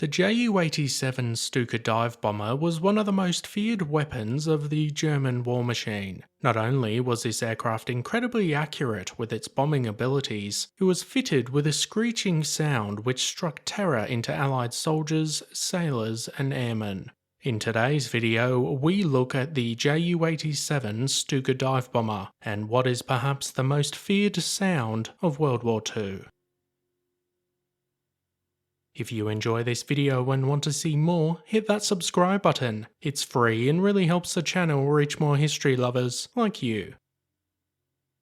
The Ju-87 Stuka dive bomber was one of the most feared weapons of the German war machine. Not only was this aircraft incredibly accurate with its bombing abilities, it was fitted with a screeching sound which struck terror into Allied soldiers, sailors and airmen. In today's video, we look at the Ju-87 Stuka dive bomber and what is perhaps the most feared sound of World War II. If you enjoy this video and want to see more, hit that subscribe button. It's free and really helps the channel reach more history lovers like you.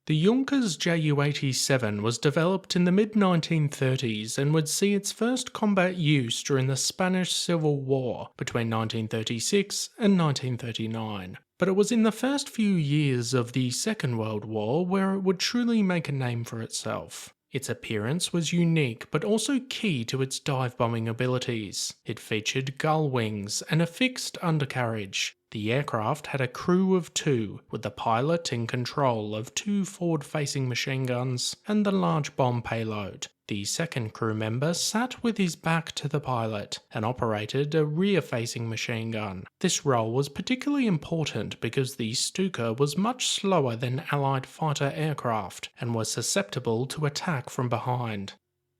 The Junkers Ju-87 was developed in the mid-1930s and would see its first combat use during the Spanish Civil War between 1936 and 1939. But it was in the first few years of the Second World War where it would truly make a name for itself. Its appearance was unique but also key to its dive bombing abilities. It featured gull wings and a fixed undercarriage. The aircraft had a crew of 2, with the pilot in control of 2 forward-facing machine guns and the large bomb payload. The second crew member sat with his back to the pilot and operated a rear-facing machine gun. This role was particularly important because the Stuka was much slower than Allied fighter aircraft and was susceptible to attack from behind.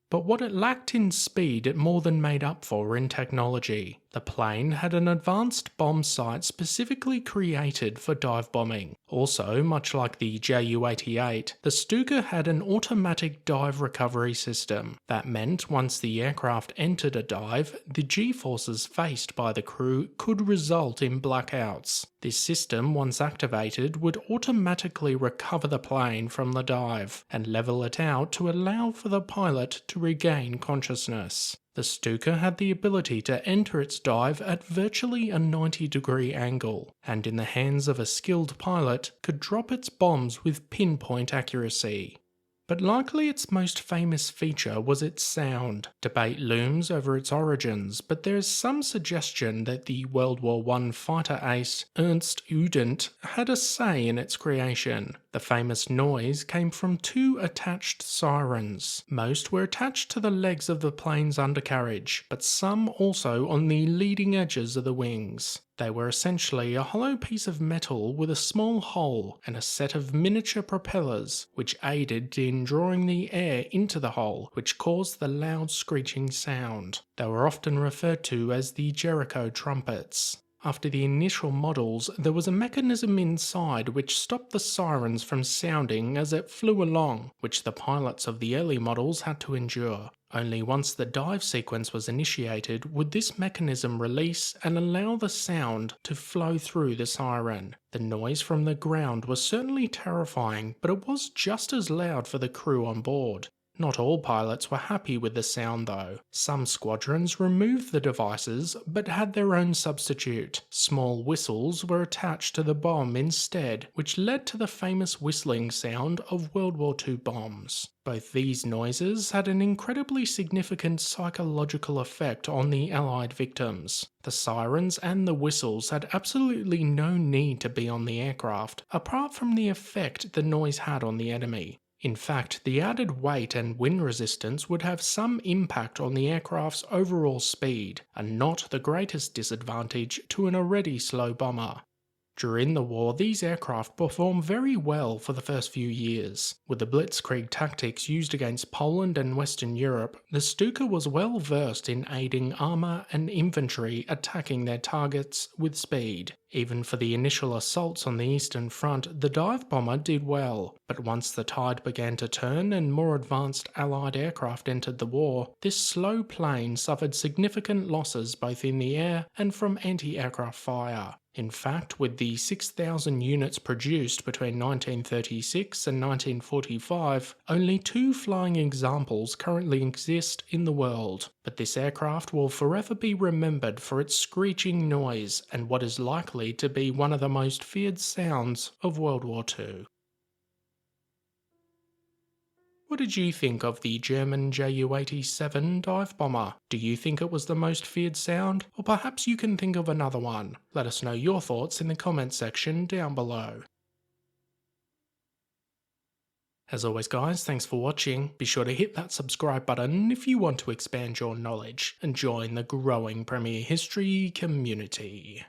But what it lacked in speed it more than made up for in technology. The plane had an advanced bomb sight specifically created for dive bombing. Also, much like the Ju-88, the Stuka had an automatic dive recovery system. That meant once the aircraft entered a dive, the G-forces faced by the crew could result in blackouts. This system, once activated, would automatically recover the plane from the dive and level it out to allow for the pilot to regain consciousness. The Stuka had the ability to enter its dive at virtually a 90-degree angle, and in the hands of a skilled pilot, could drop its bombs with pinpoint accuracy. But likely its most famous feature was its sound. Debate looms over its origins, but there is some suggestion that the World War I fighter ace Ernst Udenth had a say in its creation. The famous noise came from 2 attached sirens. Most were attached to the legs of the plane's undercarriage, but some also on the leading edges of the wings. They were essentially a hollow piece of metal with a small hole and a set of miniature propellers which aided in drawing the air into the hole, which caused the loud screeching sound. They were often referred to as the Jericho trumpets. After the initial models, there was a mechanism inside which stopped the sirens from sounding as it flew along, which the pilots of the early models had to endure. Only once the dive sequence was initiated would this mechanism release and allow the sound to flow through the siren. The noise from the ground was certainly terrifying, but it was just as loud for the crew on board. Not all pilots were happy with the sound though. Some squadrons removed the devices but had their own substitute. Small whistles were attached to the bomb instead, which led to the famous whistling sound of World War II bombs. Both these noises had an incredibly significant psychological effect on the Allied victims. The sirens and the whistles had absolutely no need to be on the aircraft, apart from the effect the noise had on the enemy. In fact, the added weight and wind resistance would have some impact on the aircraft's overall speed, and not the greatest disadvantage to an already slow bomber. During the war, these aircraft performed very well for the first few years. With the blitzkrieg tactics used against Poland and Western Europe, the Stuka was well versed in aiding armour and infantry attacking their targets with speed. Even for the initial assaults on the Eastern Front, the dive bomber did well, but once the tide began to turn and more advanced Allied aircraft entered the war, this slow plane suffered significant losses both in the air and from anti-aircraft fire. In fact, with the 6,000 units produced between 1936 and 1945, only 2 flying examples currently exist in the world. But this aircraft will forever be remembered for its screeching noise and what is likely to be one of the most feared sounds of World War II. What did you think of the German Ju-87 dive bomber? Do you think it was the most feared sound? Or perhaps you can think of another one? Let us know your thoughts in the comments section down below. As always guys, thanks for watching. Be sure to hit that subscribe button if you want to expand your knowledge and join the growing Premier History community.